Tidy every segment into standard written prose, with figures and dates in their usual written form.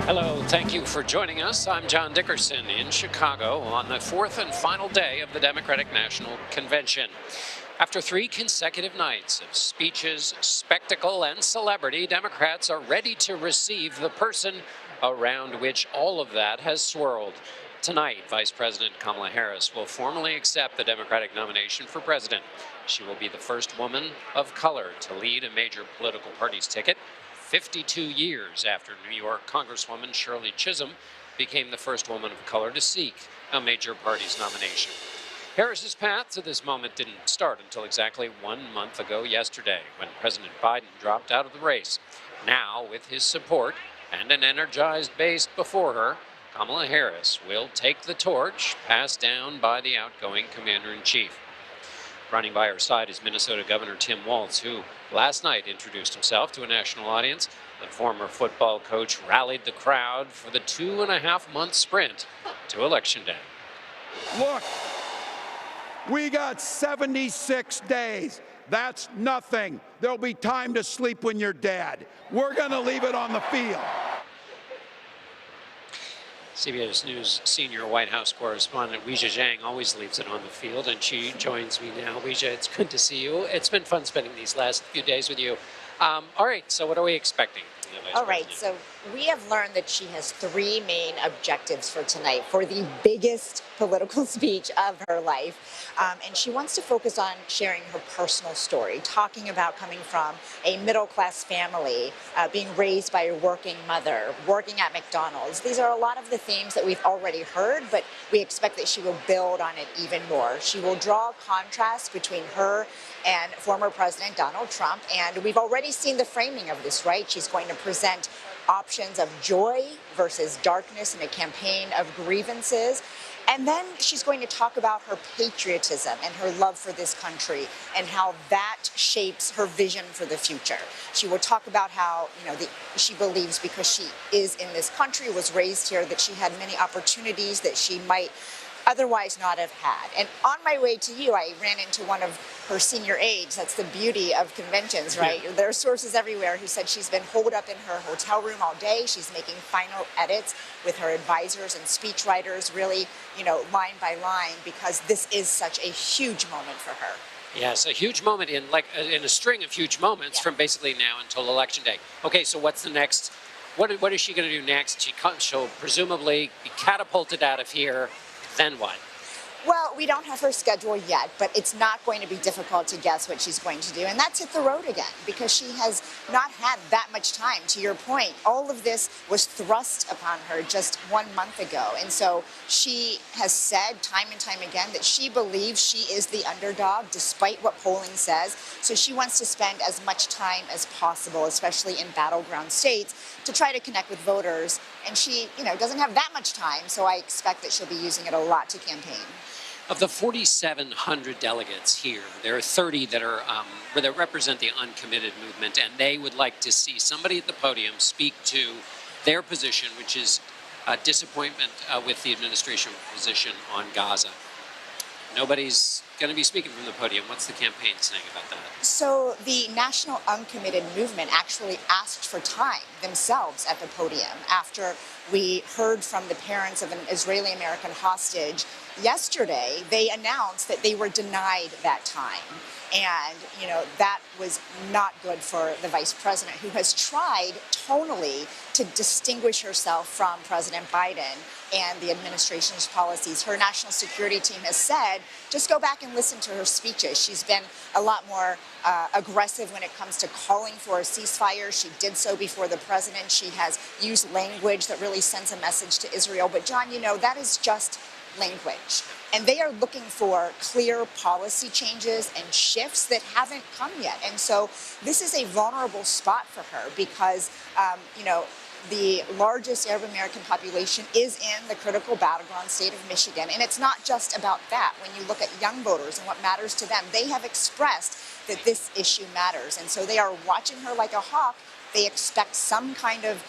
Hello, thank you for joining us. I'm John Dickerson in Chicago on the fourth and final day of the Democratic National Convention. After 3 consecutive nights of speeches, spectacle, and celebrity, Democrats are ready to receive the person around which all of that has swirled. Tonight, Vice President Kamala Harris will formally accept the Democratic nomination for president. She will be the first woman of color to lead a major political party's ticket, 52 years after New York Congresswoman Shirley Chisholm became the first woman of color to seek a major party's nomination. Harris's path to this moment didn't start until exactly 1 month ago yesterday, when President Biden dropped out of the race. Now, with his support and an energized base before her, Kamala Harris will take the torch passed down by the outgoing commander-in-chief. Running by her side is Minnesota Governor Tim Walz, who last night introduced himself to a national audience. The former football coach rallied the crowd for the 2.5-month sprint to Election Day. Look, we got 76 days. That's nothing. There'll be time to sleep when you're dead. We're going to leave it on the field. CBS News senior White House correspondent Weijia Jiang always leaves it on the field, and she joins me now. Weijia, it's good to see you. It's been fun spending these last few days with you. All right, so what are we expecting? All right, so we have learned that she has 3 main objectives for tonight, for the biggest political speech of her life. And she wants to focus on sharing her personal story, talking about coming from a middle-class family, being raised by a working mother, working at McDonald's. These are a lot of the themes that we've already heard, but we expect that she will build on it even more. She will draw a contrast between her and former President Donald Trump, and we've already seen the framing of this, right? She's going to present options of joy versus darkness in a campaign of grievances. And then she's going to talk about her patriotism and her love for this country and how that shapes her vision for the future. She will talk about how, she believes because she is in this country, was raised here, that she had many opportunities that she might otherwise not have had. And on my way to you, I ran into one of her senior aides. That's the beauty of conventions, right? Yeah. There are sources everywhere who said she's been holed up in her hotel room all day. She's making final edits with her advisors and speechwriters, really, line by line, because this is such a huge moment for her. Yes, a huge moment in a string of huge moments from basically now until Election Day. Okay, so what's the next? What is she going to do next? She'll presumably be catapulted out of here. Then what? Well, we don't have her schedule yet, but it's not going to be difficult to guess what she's going to do. And that's hit the road again, because she has not had that much time. To your point, all of this was thrust upon her just 1 month ago. And so she has said time and time again that she believes she is the underdog, despite what polling says. So she wants to spend as much time as possible, especially in battleground states, to try to connect with voters. And she, doesn't have that much time, so I expect that she'll be using it a lot to campaign. Of the 4,700 delegates here, there are 30 that represent the uncommitted movement, and they would like to see somebody at the podium speak to their position, which is disappointment with the administration position on Gaza. Nobody's going to be speaking from the podium. What's the campaign saying about that? So the National Uncommitted Movement actually asked for time themselves at the podium after we heard from the parents of an Israeli-American hostage yesterday. They announced that they were denied that time. And, that was not good for the vice president, who has tried tonally to distinguish herself from President Biden and the administration's policies. Her national security team has said, just go back and listen to her speeches. She's been a lot more aggressive when it comes to calling for a ceasefire. She did so before the president. She has used language that really sends a message to Israel. But, John, that is just language. And they are looking for clear policy changes and shifts that haven't come yet. And so this is a vulnerable spot for her because, the largest Arab American population is in the critical battleground state of Michigan. And it's not just about that. When you look at young voters and what matters to them, they have expressed that this issue matters. And so they are watching her like a hawk. They expect some kind of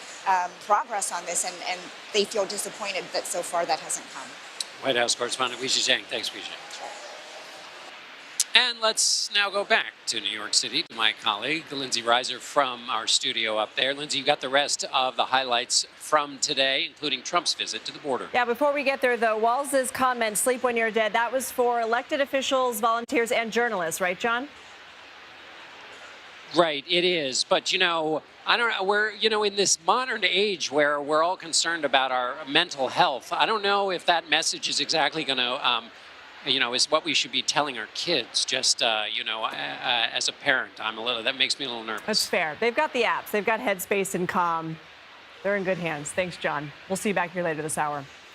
progress on this, and they feel disappointed that so far that hasn't come. White House correspondent Weijia Jiang. Thanks, Weijia. And let's now go back to New York City to my colleague, Lindsay Reiser from our studio up there. Lindsay, you got the rest of the highlights from today, including Trump's visit to the border. Yeah, before we get there, though, Walz's comment, sleep when you're dead, that was for elected officials, volunteers, and journalists, right, John? Right, it is. But, I don't know, we're, in this modern age where we're all concerned about our mental health, I don't know if that message is exactly going to, is what we should be telling our kids, just, as a parent. That makes me a little nervous. That's fair. They've got the apps. They've got Headspace and Calm. They're in good hands. Thanks, John. We'll see you back here later this hour.